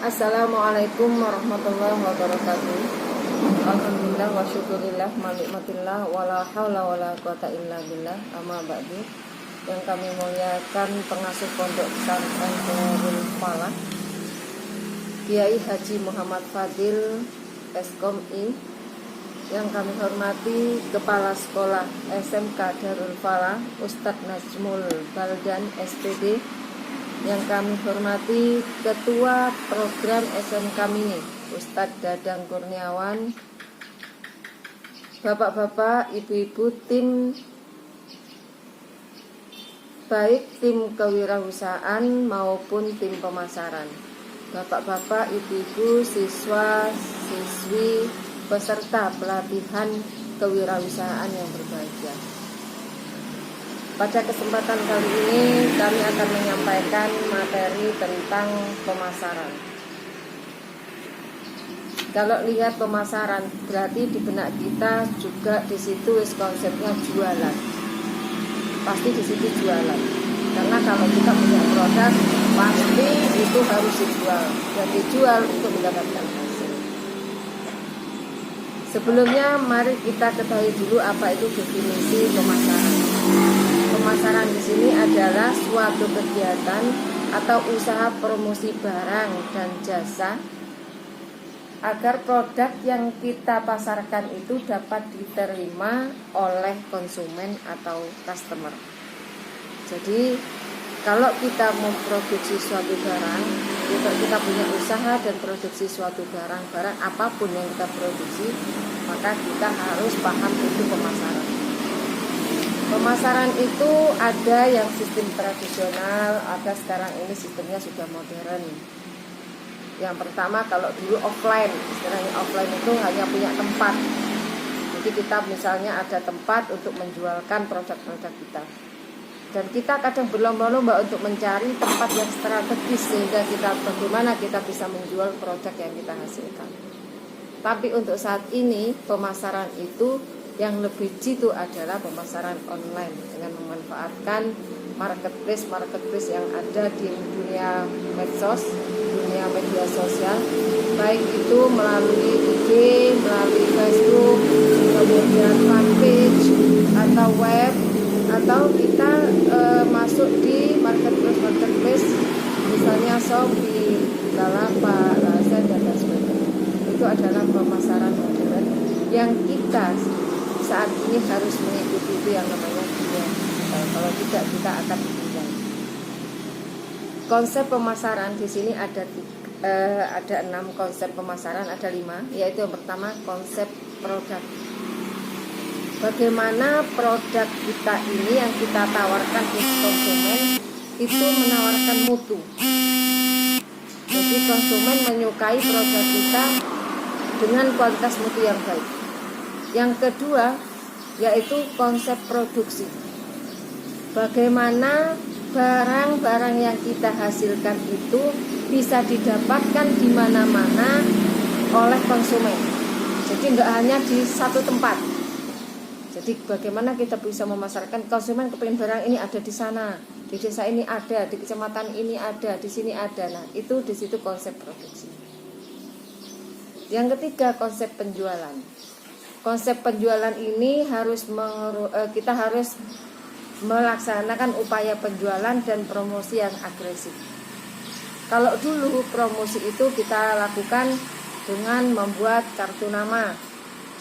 Assalamualaikum warahmatullahi wabarakatuh. Alhamdulillah wa syukurillah manikmatillah wala haula wala quwata illa billah. Amma ba'du. Yang kami muliakan pengasuh Pondok Pesantren Darul Falah Kiai Haji Muhammad Fadil SKOMI, yang kami hormati Kepala Sekolah SMK Darul Falah Ustadz Najmul Baldan SPD, yang kami hormati Ketua Program SMK Mini Ustadz Dadang Kurniawan, Bapak-bapak, ibu-ibu, tim baik tim kewirausahaan maupun tim pemasaran, bapak-bapak, ibu-ibu, siswa, siswi, peserta pelatihan kewirausahaan yang berbahagia. Pada kesempatan kali ini kami akan menyampaikan materi tentang pemasaran. Kalau lihat pemasaran, berarti di benak kita juga di situ konsepnya jualan. Pasti di situ jualan. Karena kalau kita punya produk, pasti itu harus dijual. Dan dijual untuk mendapatkan hasil. Sebelumnya mari kita ketahui dulu apa itu definisi pemasaran. Pemasaran di sini adalah suatu kegiatan atau usaha promosi barang dan jasa agar produk yang kita pasarkan itu dapat diterima oleh konsumen atau customer. Jadi kalau kita memproduksi suatu barang, kita punya usaha dan produksi suatu barang apapun yang kita produksi, maka kita harus paham itu pemasaran. Pemasaran itu ada yang sistem tradisional, ada sekarang ini sistemnya sudah modern. Yang pertama, kalau dulu offline, istilahnya offline itu hanya punya tempat. Jadi kita misalnya ada tempat untuk menjualkan produk-produk kita. Dan kita kadang berlomba-lomba untuk mencari tempat yang strategis sehingga bagaimana kita bisa menjual produk yang kita hasilkan. Tapi untuk saat ini pemasaran itu yang lebih jitu adalah pemasaran online dengan memanfaatkan marketplace yang ada di dunia medsos, dunia media sosial, baik itu melalui IG, melalui Facebook, kemudian fanpage atau web, atau kita masuk di marketplace misalnya Shopee, Bukalapak, Lazada dan sebagainya. Itu adalah pemasaran modern yang kita saat ini harus mengikuti itu yang namanya dunia. Kalau tidak kita akan ketinggalan. Konsep pemasaran di sini ada 6 konsep pemasaran, ada 5, yaitu yang pertama konsep produk. Bagaimana produk kita ini yang kita tawarkan ke konsumen itu menawarkan mutu. Jadi konsumen menyukai produk kita dengan kualitas mutu yang baik. Yang kedua yaitu konsep produksi. Bagaimana barang-barang yang kita hasilkan itu bisa didapatkan di mana-mana oleh konsumen. Jadi nggak hanya di satu tempat. Jadi bagaimana kita bisa memasarkan, konsumen kepingin barang ini ada di sana, di desa ini ada, di kecamatan ini ada, di sini ada. Nah, itu di situ konsep produksi. Yang ketiga konsep penjualan. Konsep penjualan ini kita harus melaksanakan upaya penjualan dan promosi yang agresif. Kalau dulu promosi itu kita lakukan dengan membuat kartu nama,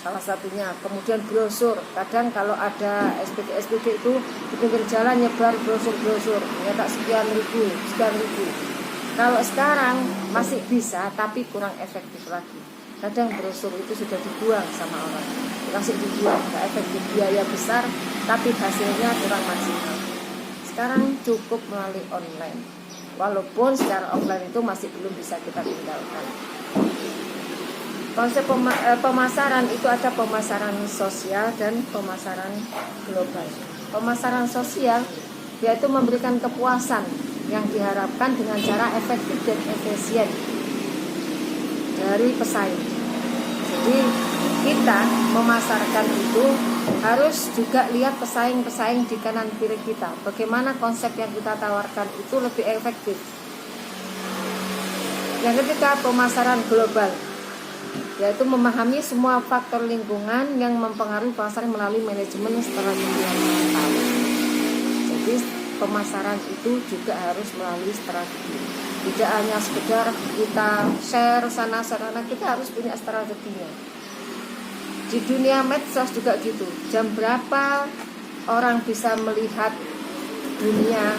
salah satunya, kemudian brosur. Kadang kalau ada SPG itu di pinggir jalan nyebar brosur nyetak sekian ribu. Kalau sekarang masih bisa tapi kurang efektif lagi. Kadang brosur itu sudah dibuang sama orang, langsung dibuang, nggak efektif, biaya besar tapi hasilnya kurang maksimal. Sekarang cukup melalui online, walaupun secara offline itu masih belum bisa kita tinggalkan. Konsep pemasaran itu ada pemasaran sosial dan pemasaran global. Pemasaran sosial yaitu memberikan kepuasan yang diharapkan dengan cara efektif dan efisien dari pesaing. Jadi kita memasarkan itu harus juga lihat pesaing-pesaing di kanan kiri kita. Bagaimana konsep yang kita tawarkan itu lebih efektif. Yang ketiga, pemasaran global, yaitu memahami semua faktor lingkungan yang mempengaruhi pasar melalui manajemen strategi yang mantap. Jadi pemasaran itu juga harus melalui strategi. Tidak hanya sekedar kita share sana-sana, kita harus punya strateginya. Di dunia medsos juga gitu. Jam berapa orang bisa melihat dunia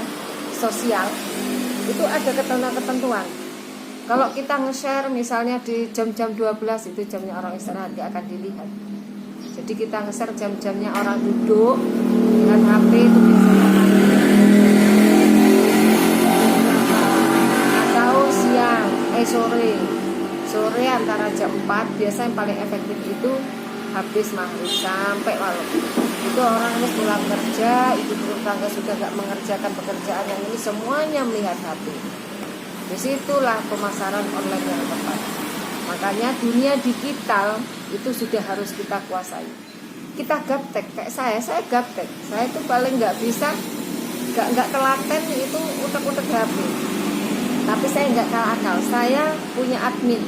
sosial, itu ada ketentuan. Kalau kita nge-share misalnya di jam-jam 12, itu jamnya orang istirahat, gak akan dilihat. Jadi kita nge-share jam-jamnya orang duduk dengan HP, itu biasanya atau siang, sore antara jam 4, biasanya yang paling efektif itu habis maghrib sampai malam. Itu orang harus pulang kerja, ibu rumah tangga sudah gak mengerjakan pekerjaan yang ini, semuanya melihat HP. Disitulah pemasaran online yang tepat. Makanya dunia digital itu sudah harus kita kuasai. Kita gaptek, kayak saya gaptek. Saya itu paling nggak bisa, nggak telaten itu utek-utek HP. Tapi saya nggak kalah akal. Saya punya admin.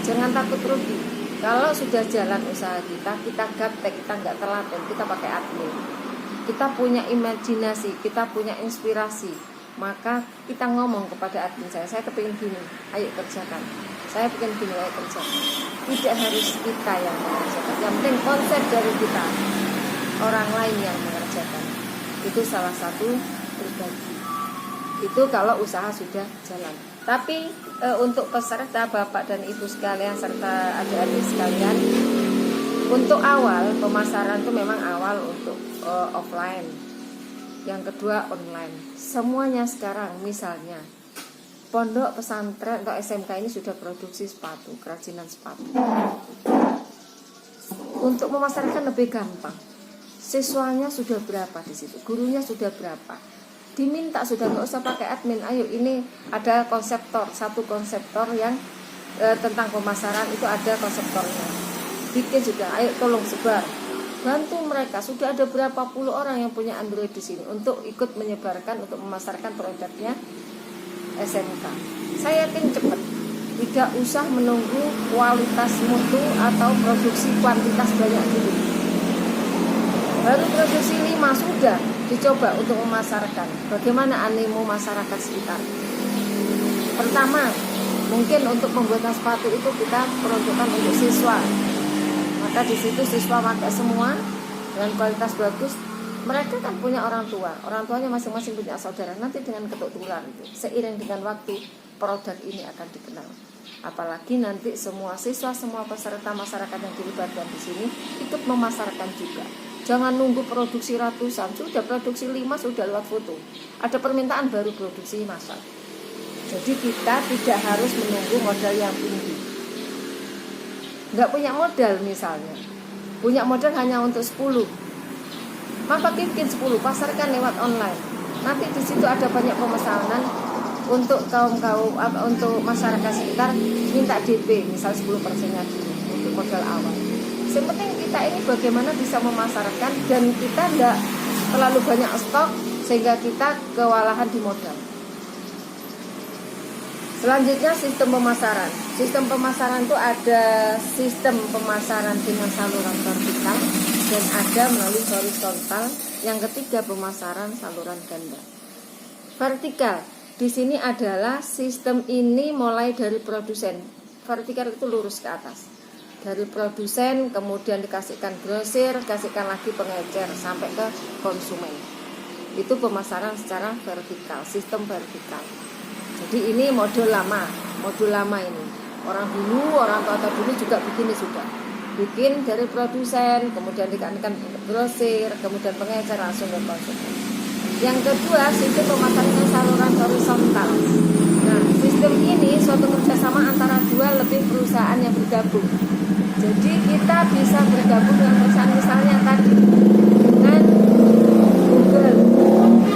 Jangan takut rugi. Kalau sudah jalan usaha kita gaptek, kita nggak telaten, kita pakai admin. Kita punya imajinasi, kita punya inspirasi. Maka kita ngomong kepada admin saya kepingin gini, ayo kerjakan. Saya pengen gini, ayo kerjakan. Tidak harus kita yang mengerjakan. Yang penting konsep dari kita, orang lain yang mengerjakan. Itu salah satu berbagi. Itu kalau usaha sudah jalan. Tapi untuk peserta Bapak dan Ibu sekalian serta adik-adik sekalian, untuk awal pemasaran itu memang awal untuk offline. Yang kedua online. Semuanya sekarang misalnya pondok pesantren atau SMK ini sudah produksi sepatu, kerajinan sepatu. Untuk memasarkan lebih gampang. Siswanya sudah berapa di situ, gurunya sudah berapa. Diminta sudah, nggak usah pakai admin. Ayo, ini ada konseptor, satu konseptor yang tentang pemasaran itu ada konseptornya. Bikin juga, ayo tolong sebar. Bantu mereka, sudah ada berapa puluh orang yang punya Android di sini untuk ikut menyebarkan, untuk memasarkan produknya SMK. Saya yakin cepat, tidak usah menunggu kualitas mutu atau produksi kuantitas banyak dulu. Baru produksi 5 sudah dicoba untuk memasarkan. Bagaimana animo masyarakat sekitar? Pertama, mungkin untuk pembuatan sepatu itu kita peruntukkan untuk siswa. Maka di situ siswa pakai semua dengan kualitas bagus. Mereka kan punya orang tuanya masing-masing punya saudara. Nanti dengan ketuk tular itu, seiring dengan waktu produk ini akan dikenal. Apalagi nanti semua siswa, semua peserta masyarakat yang dilibatkan di sini ikut memasarkan juga. Jangan nunggu produksi ratusan, sudah produksi 5 sudah lewat foto. Ada permintaan baru produksi masak. Jadi kita tidak harus menunggu modal yang tinggi. Nggak punya modal misalnya, punya modal hanya untuk 10, maka bikin 10, pasarkan lewat online. Nanti di situ ada banyak pemesanan untuk kaum untuk masyarakat sekitar, minta DP misal 10%-nya dulu untuk modal awal. Yang penting kita ini bagaimana bisa memasarkan dan kita nggak terlalu banyak stok sehingga kita kewalahan di modal. Selanjutnya sistem pemasaran. Sistem pemasaran itu ada sistem pemasaran dengan saluran vertikal dan ada melalui horizontal. Yang ketiga pemasaran saluran ganda. Vertikal di sini adalah sistem ini mulai dari produsen. Vertikal itu lurus ke atas. Dari produsen kemudian dikasihkan grosir, kasihkan lagi pengecer sampai ke konsumen. Itu pemasaran secara vertikal, sistem vertikal. Jadi ini modul lama ini. Orang tua dulu juga begini sudah. Bikin dari produsen, kemudian dikasihkan grosir, kemudian pengecer langsung ke konsumen. Yang kedua, sistem pemasaran saluran horizontal. Nah, sistem ini suatu kerjasama antara dua lebih perusahaan yang bergabung. Jadi kita bisa bergabung dengan perusahaan misalnya tadi dengan Google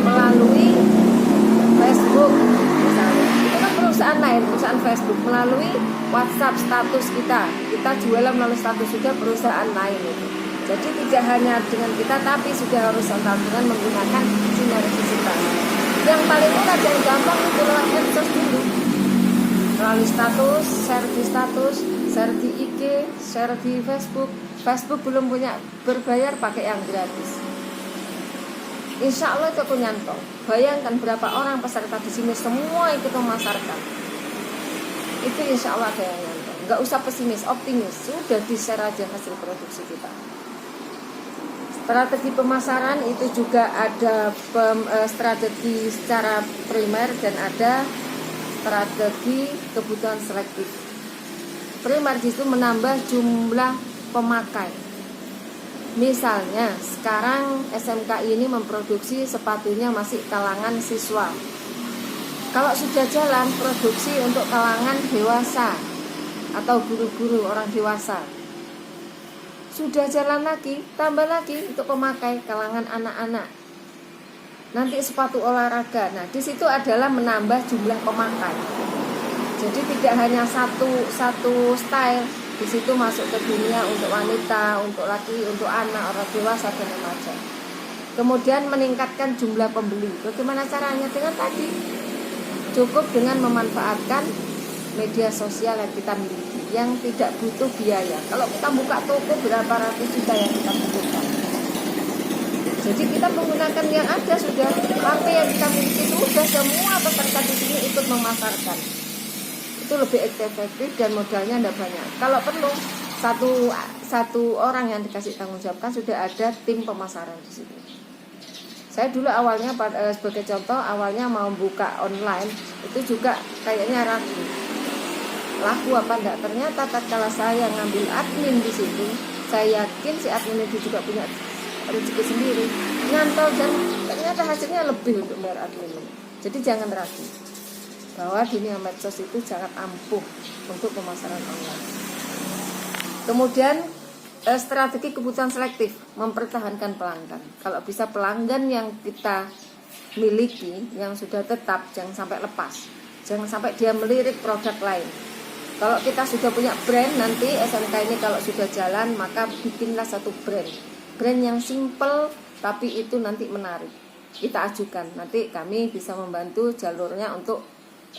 melalui Facebook misalnya. Itu kan perusahaan lain, perusahaan Facebook melalui WhatsApp status kita jualan melalui status juga perusahaan lain itu. Jadi tidak hanya dengan kita tapi sudah horizontal dengan menggunakan sinergisitas. Yang paling mudah dan gampang itu lewat medsos dulu. melalui status, share di IG, share di Facebook. Facebook belum punya berbayar, pakai yang gratis. Insya Allah itu aku nyantol. Bayangkan berapa orang peserta di sini semua ikut memasarkan. Itu insya Allah ada yang nyantol. Nggak usah pesimis, optimis. Sudah di-share aja hasil produksi kita. Strategi pemasaran itu juga ada strategi secara primer dan ada strategi kebutuhan selektif. Primer itu menambah jumlah pemakai. Misalnya sekarang SMK ini memproduksi sepatunya masih kalangan siswa. Kalau sudah jalan produksi untuk kalangan dewasa atau guru-guru orang dewasa, sudah jalan lagi, tambah lagi untuk pemakai kalangan anak-anak. Nanti sepatu olahraga. Nah, di situ adalah menambah jumlah pemakai. Jadi tidak hanya satu style. Di situ masuk ke dunia untuk wanita, untuk laki, untuk anak, orang dewasa dan remaja. Kemudian meningkatkan jumlah pembeli. Bagaimana caranya? Dengan tadi cukup dengan memanfaatkan media sosial yang kita miliki, yang tidak butuh biaya. Kalau kita buka toko berapa ratus juta yang kita butuhkan. Jadi kita menggunakan yang ada sudah, HP yang kita miliki itu sudah semua peserta di sini ikut memasarkan. Itu lebih efektif dan modalnya tidak banyak. Kalau perlu satu orang yang dikasih tanggung jawab, kan sudah ada tim pemasaran di sini. Saya dulu awalnya sebagai contoh, awalnya mau buka online itu juga kayaknya ragu, laku apa enggak. Ternyata tatkala saya ngambil admin di situ, saya yakin si admin itu juga punya rezeki sendiri, nyantol, dan ternyata hasilnya lebih untuk bayar admin. Jadi jangan ragu bahwa dunia medsos itu sangat ampuh untuk pemasaran online. Kemudian strategi kebutuhan selektif, mempertahankan pelanggan. Kalau bisa pelanggan yang kita miliki, yang sudah tetap, jangan sampai lepas, jangan sampai dia melirik produk lain. Kalau kita sudah punya brand, nanti SMK ini kalau sudah jalan, maka bikinlah satu brand yang simple tapi itu nanti menarik. Kita ajukan, nanti kami bisa membantu jalurnya untuk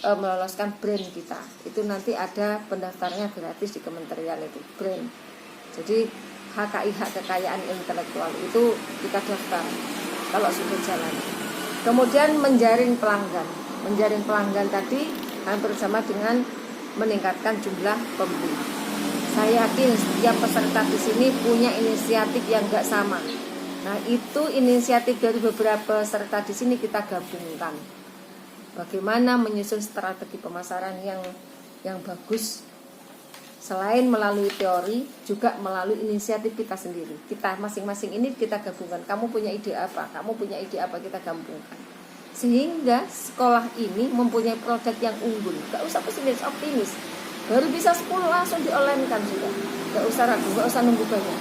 meloloskan brand kita. Itu nanti ada pendaftarnya gratis di kementerian, itu brand. Jadi HKI, hak kekayaan intelektual, itu kita daftar kalau sudah jalan. Kemudian menjaring pelanggan tadi hampir sama dengan meningkatkan jumlah pembeli. Saya yakin setiap peserta di sini punya inisiatif yang enggak sama. Nah, itu inisiatif dari beberapa peserta di sini kita gabungkan. Bagaimana menyusun strategi pemasaran yang bagus, selain melalui teori, juga melalui inisiatif kita sendiri. Kita masing-masing ini kita gabungkan. Kamu punya ide apa? Kita gabungkan. Sehingga sekolah ini mempunyai produk yang unggul. Gak usah pesimis, optimis. Baru bisa 10 langsung di-online kan sudah. Gak usah ragu, gak usah nunggu banyak.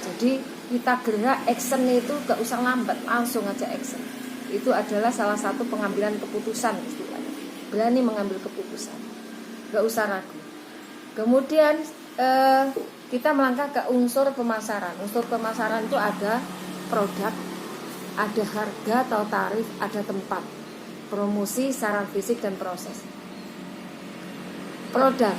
Jadi kita gerak, action itu gak usah lambat, langsung aja action. Itu adalah salah satu pengambilan keputusan istilahnya. Berani mengambil keputusan, gak usah ragu. Kemudian kita melangkah ke unsur pemasaran. Unsur pemasaran itu ada produk, ada harga atau tarif, ada tempat, promosi, saran fisik, dan proses. Produk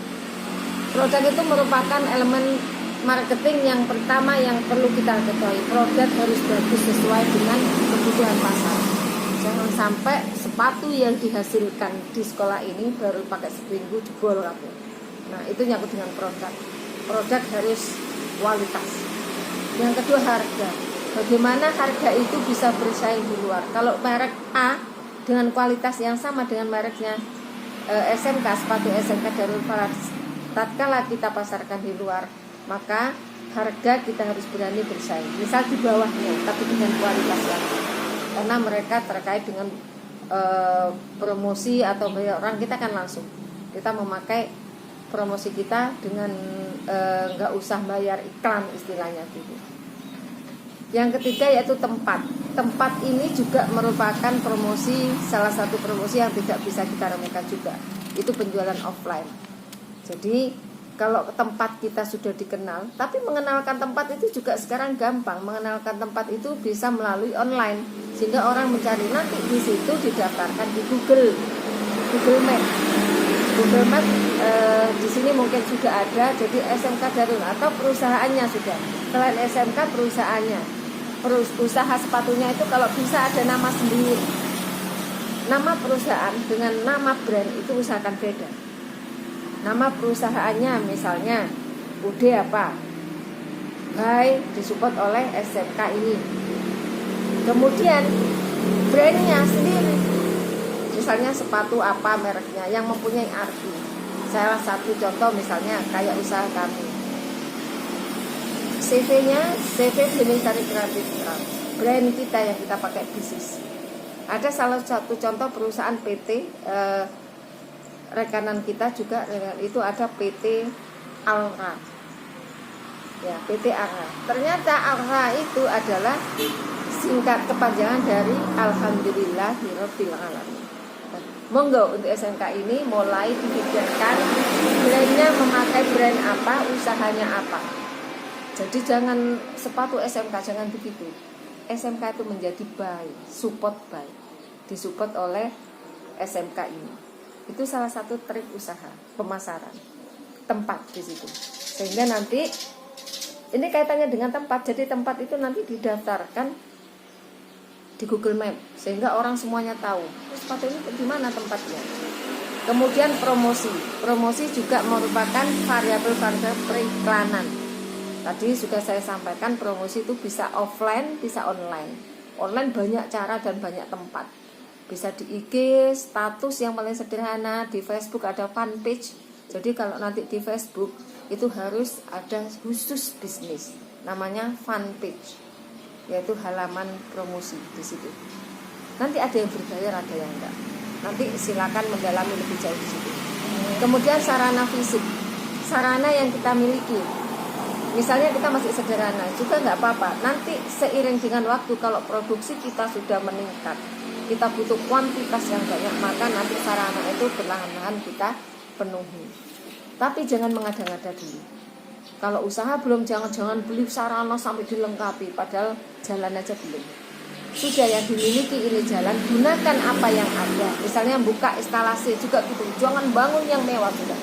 itu merupakan elemen marketing yang pertama yang perlu kita ketahui. Produk harus bagus sesuai dengan kebutuhan pasar. Jangan sampai sepatu yang dihasilkan di sekolah ini baru pakai seminggu jebol kabeh. Nah, itu nyangkut dengan produk. Produk harus kualitas. Yang kedua, harga. Bagaimana harga itu bisa bersaing di luar? Kalau merek A dengan kualitas yang sama dengan mereknya SMK, sepatu SMK Darul Falah, tatkala kita pasarkan di luar, maka harga kita harus berani bersaing. Misal di bawahnya, tapi dengan kualitas yang, karena mereka terkait dengan promosi atau banyak orang, kita kan langsung kita memakai promosi kita dengan nggak usah bayar iklan istilahnya gitu. Yang ketiga yaitu tempat. Tempat ini juga merupakan promosi, salah satu promosi yang tidak bisa kita remehkan juga. Itu penjualan offline. Jadi kalau tempat kita sudah dikenal, tapi mengenalkan tempat itu juga sekarang gampang. Mengenalkan tempat itu bisa melalui online, sehingga orang mencari, nanti di situ didaftarkan di Google Map. Google Map di sini mungkin sudah ada, jadi SMK Darul atau perusahaannya sudah. Selain SMK perusahaannya, usaha sepatunya itu kalau bisa ada nama sendiri. Nama perusahaan dengan nama brand itu usahakan beda. Nama perusahaannya misalnya UD apa, disupport oleh SMK ini. Kemudian brandnya sendiri, misalnya sepatu apa mereknya yang mempunyai arti. Salah satu contoh misalnya kayak usaha kami, CV-nya CV Bhinnestari Kreatif Craft, brand kita yang kita pakai bisnis. Ada salah satu contoh perusahaan PT rekanan kita juga, itu ada PT Alra. Ya, PT Alra. Ternyata Alra itu adalah singkat kepanjangan dari Alhamdulillahirabbil alamin. Monggo untuk SMK ini mulai dipikirkan brandnya memakai brand apa, usahanya apa. Jadi jangan sepatu SMK, jangan begitu. SMK itu menjadi baik, support baik, disupport oleh SMK ini. Itu salah satu trik usaha pemasaran tempat di situ. Sehingga nanti ini kaitannya dengan tempat. Jadi tempat itu nanti didaftarkan di Google Map sehingga orang semuanya tahu sepatu ini di mana tempatnya. Kemudian promosi juga merupakan variabel periklanan. Tadi sudah saya sampaikan, promosi itu bisa offline, bisa online. Online banyak cara dan banyak tempat. Bisa di IG, status yang paling sederhana, di Facebook ada fanpage. Jadi kalau nanti di Facebook itu harus ada khusus bisnis, namanya fanpage, yaitu halaman promosi di situ. Nanti ada yang berbayar, ada yang enggak. Nanti silakan mendalami lebih jauh di situ. Kemudian sarana fisik, sarana yang kita miliki. Misalnya kita masih sederhana, juga enggak apa-apa. Nanti seiring dengan waktu kalau produksi kita sudah meningkat, kita butuh kuantitas yang banyak, maka nanti sarana itu perlahan-lahan kita penuhi. Tapi jangan mengada-ngada dulu. Kalau usaha belum, jangan beli sarana sampai dilengkapi, padahal jalan aja belum. Sudah yang dimiliki ini jalan, gunakan apa yang ada. Misalnya buka instalasi juga gitu, jangan bangun yang mewah sudah.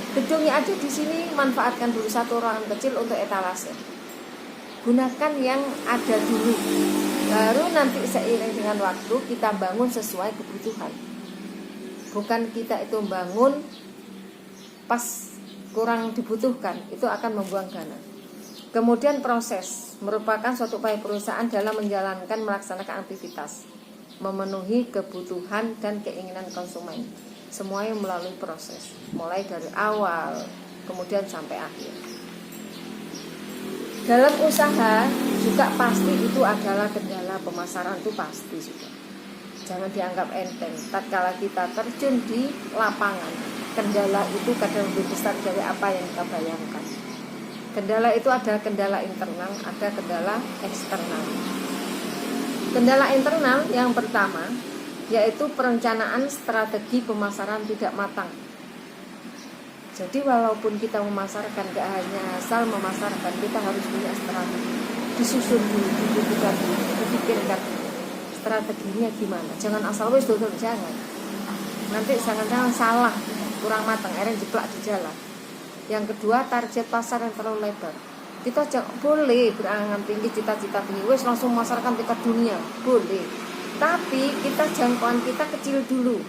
Gedungnya ada di sini, manfaatkan dulu satu ruangan kecil untuk etalase. Gunakan yang ada dulu. Baru nanti seiring dengan waktu kita bangun sesuai kebutuhan. Bukan kita itu bangun pas kurang dibutuhkan, itu akan membuang dana. Kemudian proses merupakan suatu upaya perusahaan dalam menjalankan melaksanakan aktivitas, memenuhi kebutuhan dan keinginan konsumen. Semuanya melalui proses, mulai dari awal kemudian sampai akhir. Dalam usaha juga pasti itu adalah kendala pemasaran, itu pasti juga. Jangan dianggap enteng. Tatkala kita terjun di lapangan, kendala itu kadang lebih besar dari apa yang kita bayangkan. Kendala itu ada kendala internal, ada kendala eksternal. Kendala internal yang pertama yaitu perencanaan strategi pemasaran tidak matang. Jadi walaupun kita memasarkan, gak hanya asal memasarkan, kita harus punya strategi. Disusun dulu, dibutuhkan dulu, dipikirkan strateginya gimana. Jangan asal wis dodol, jangan. Nanti jangan salah, kurang matang, akhirnya jeplak di jalan. Yang kedua, target pasar yang terlalu lebar. Kita boleh berangan tinggi, cita-cita tinggi, wis langsung memasarkan tingkat dunia, boleh. Tapi kita jangkauan kita kecil dulu.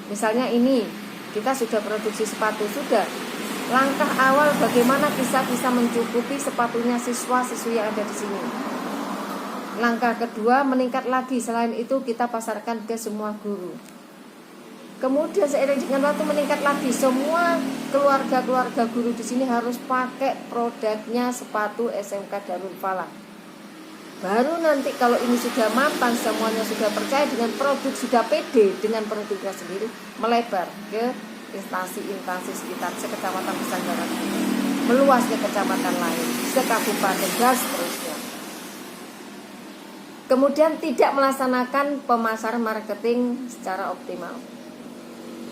Misalnya ini, kita sudah produksi sepatu, sudah. Langkah awal bagaimana bisa mencukupi sepatunya siswa-siswi yang ada di sini. Langkah kedua, meningkat lagi. Selain itu kita pasarkan ke semua guru. Kemudian seiring dengan waktu meningkat lagi, semua keluarga guru di sini harus pakai produknya sepatu SMK Darul Falah. Baru nanti kalau ini sudah mapan, semuanya sudah percaya dengan produk, sudah pede dengan produknya sendiri, melebar ke instansi-instansi sekitar sekecamatan Pesanggerahan, meluas ke kecamatan lain, sekabupaten, dan seterusnya. Kemudian tidak melaksanakan pemasaran marketing secara optimal,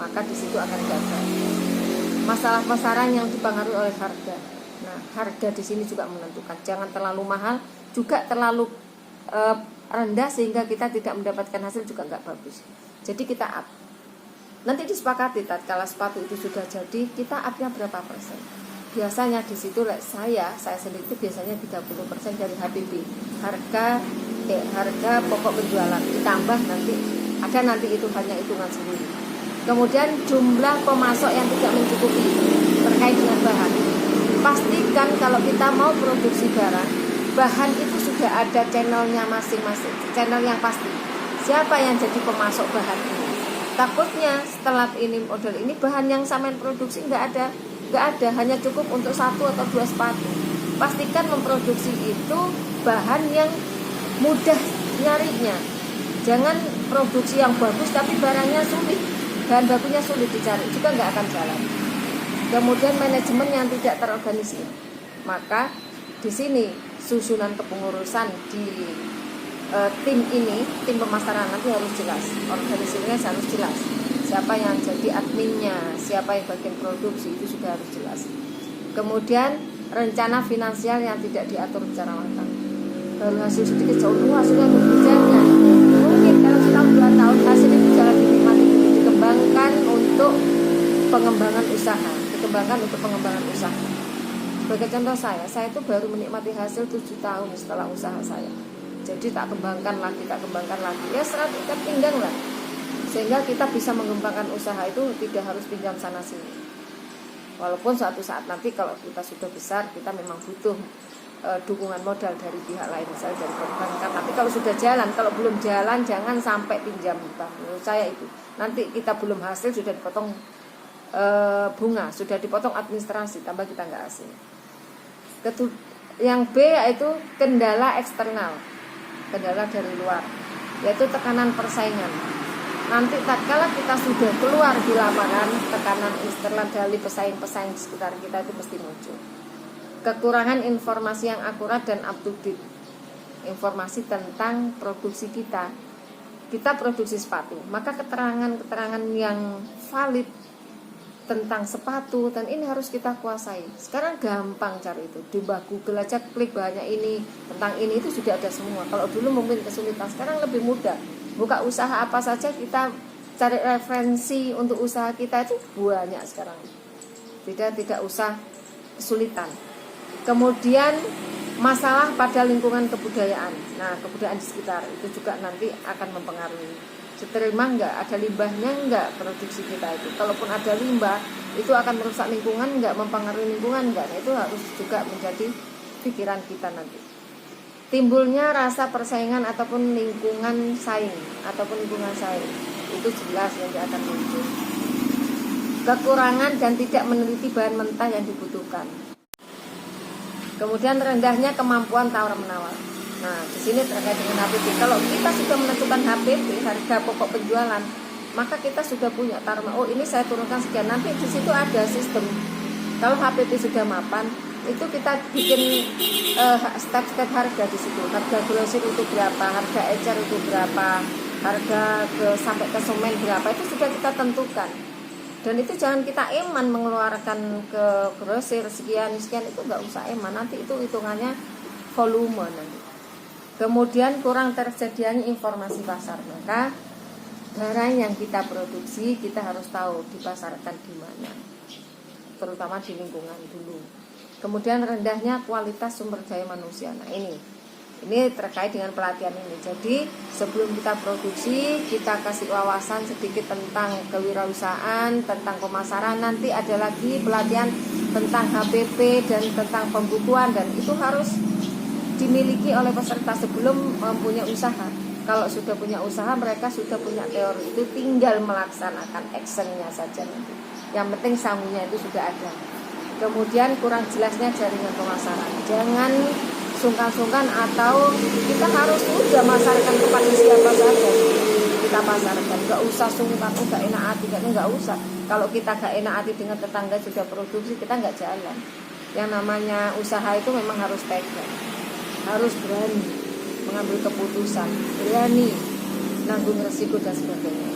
maka di situ akan gagal. Masalah pasaran yang dipengaruhi oleh harga. Nah, harga di sini juga menentukan. Jangan terlalu mahal, juga terlalu rendah sehingga kita tidak mendapatkan hasil, juga nggak bagus. Jadi kita up. Nanti disepakati tatkala sepatu itu sudah jadi, kita up-nya berapa persen. Biasanya di situ saya sendiri itu biasanya 30% dari HPP, harga pokok penjualan, ditambah nanti itu hanya hitungan sendiri. Kemudian jumlah pemasok yang tidak mencukupi terkait dengan bahan. Pastikan kalau kita mau produksi barang, bahan itu sudah ada channelnya masing-masing, channel yang pasti. Siapa yang jadi pemasok bahan ini? Takutnya setelah ini model ini bahan yang sampean produksi nggak ada, hanya cukup untuk 1 atau 2 sepatu. Pastikan memproduksi itu bahan yang mudah nyarinya. Jangan produksi yang bagus tapi barangnya sulit, bahan bakunya sulit dicari, juga nggak akan jalan. Kemudian manajemen yang tidak terorganisir. Maka di sini susunan kepengurusan di tim pemasaran nanti harus jelas, organisasinya harus jelas. Siapa yang jadi adminnya, siapa yang bagian produksi, itu sudah harus jelas. Kemudian rencana finansial yang tidak diatur secara matang. Baru hasil sedikit jauh hasilnya berjalan. Mungkin kalau setahun 2 tahun hasil itu jangan dinikmati, dikembangkan untuk pengembangan usaha. Sebagai contoh saya itu baru menikmati hasil 7 tahun setelah usaha saya. Jadi tak kembangkan lagi, ya serat ikat pinggang lah, sehingga kita bisa mengembangkan usaha itu tidak harus pinjam sana sini. Walaupun suatu saat nanti kalau kita sudah besar, kita memang butuh dukungan modal dari pihak lain, misalnya dari perbankan. Tapi kalau sudah jalan, kalau belum jalan jangan sampai pinjam bank. Menurut saya itu nanti kita belum hasil sudah dipotong bunga, sudah dipotong administrasi, tambah kita nggak hasil. Yang B yaitu kendala eksternal, kendala dari luar, yaitu tekanan persaingan. Nanti tatkala kita sudah keluar di lapangan, tekanan eksternal dari pesaing-pesaing di sekitar kita itu mesti muncul. Kekurangan informasi yang akurat dan up to date, informasi tentang produksi kita produksi sepatu, maka keterangan yang valid tentang sepatu dan ini harus kita kuasai. Sekarang gampang cari itu, di Google aja klik banyak ini tentang ini, itu sudah ada semua. Kalau dulu mungkin kesulitan, sekarang lebih mudah. Buka usaha apa saja kita cari referensi untuk usaha kita itu banyak sekarang. Tidak usah kesulitan. Kemudian masalah pada lingkungan kebudayaan. Nah, kebudayaan di sekitar itu juga nanti akan mempengaruhi. Diterima enggak, ada limbahnya enggak produksi kita itu. Kalaupun ada limbah, itu akan merusak lingkungan enggak, mempengaruhi lingkungan enggak. Nah, itu harus juga menjadi pikiran kita nanti. Timbulnya rasa persaingan ataupun lingkungan saing, itu jelas yang akan muncul. Kekurangan dan tidak meneliti bahan mentah yang dibutuhkan. Kemudian rendahnya kemampuan tawar-menawar. Nah, di sini terkait dengan HPP. Kalau kita sudah menentukan HPP, harga pokok penjualan, maka kita sudah punya taruhan. Oh, ini saya turunkan sekian. Nanti di situ ada sistem. Kalau HPP sudah mapan, itu kita bikin step-step harga di situ. Harga grosir itu berapa, harga ecer itu berapa, harga sampai ke semen berapa, itu sudah kita tentukan. Dan itu jangan kita eman mengeluarkan ke grosir sekian itu nggak usah eman, nanti itu hitungannya volume nanti. Kemudian kurang tersedianya informasi pasar, maka barang yang kita produksi kita harus tahu dipasarkan di mana, terutama di lingkungan dulu. Kemudian rendahnya kualitas sumber daya manusia. Nah, ini terkait dengan pelatihan ini. Jadi sebelum kita produksi, kita kasih wawasan sedikit tentang kewirausahaan, tentang pemasaran. Nanti ada lagi pelatihan tentang HPP dan tentang pembukuan, dan itu harus dimiliki oleh peserta sebelum mempunyai usaha. Kalau sudah punya usaha, mereka sudah punya teori, itu tinggal melaksanakan actionnya saja nanti. Yang penting sangunya itu sudah ada. Kemudian kurang jelasnya jaringan pemasaran. Jangan sungkan-sungkan atau kita harus udah masarkan kepada siapa saja kita pasarkan, nggak usah sungkan, nggak enak hati, nggak usah. Kalau kita nggak enak hati dengan tetangga sudah produksi, kita nggak jalan. Yang namanya usaha itu memang harus tegar, harus berani mengambil keputusan, berani nanggung resiko dan sebagainya.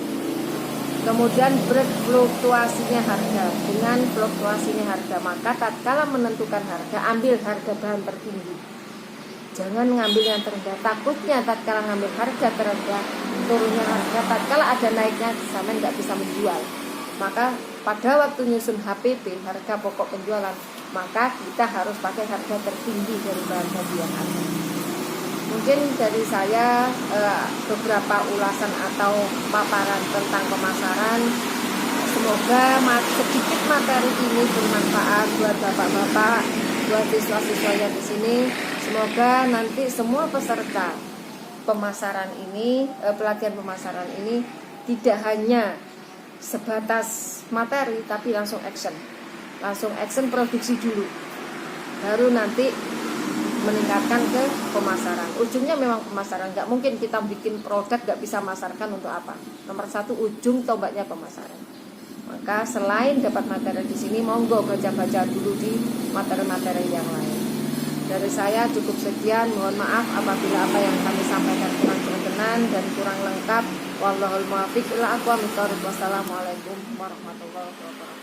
Kemudian berfluktuasinya harga. Dengan fluktuasinya harga, maka tatkala menentukan harga, ambil harga bahan tertinggi. Jangan ngambil yang terendah. Takutnya tatkala ngambil harga terendah, turunnya harga, tatkala ada naiknya sampean nggak bisa menjual, maka pada waktu nyusun HPP, harga pokok penjualan, maka kita harus pakai harga tertinggi dari bahan baku yang ada. Mungkin dari saya beberapa ulasan atau paparan tentang pemasaran. Semoga sedikit materi ini bermanfaat buat bapak-bapak, buat siswa-siswa yang di sini. Semoga nanti semua peserta pemasaran ini, pelatihan pemasaran ini tidak hanya sebatas materi, tapi langsung action produksi dulu, baru nanti meningkatkan ke pemasaran. Ujungnya memang pemasaran. Nggak mungkin kita bikin produk nggak bisa masarkan untuk apa. Nomor satu, ujung tombaknya pemasaran. Maka selain dapat materi di sini, monggo baca-baca dulu di materi-materi yang lain. Dari saya cukup sekian. Mohon maaf apabila apa yang kami sampaikan kurang berkenan dan kurang lengkap. Wallahul muwaffiq ila aqwamit thoriq. Wassalamualaikum warahmatullahi wabarakatuh.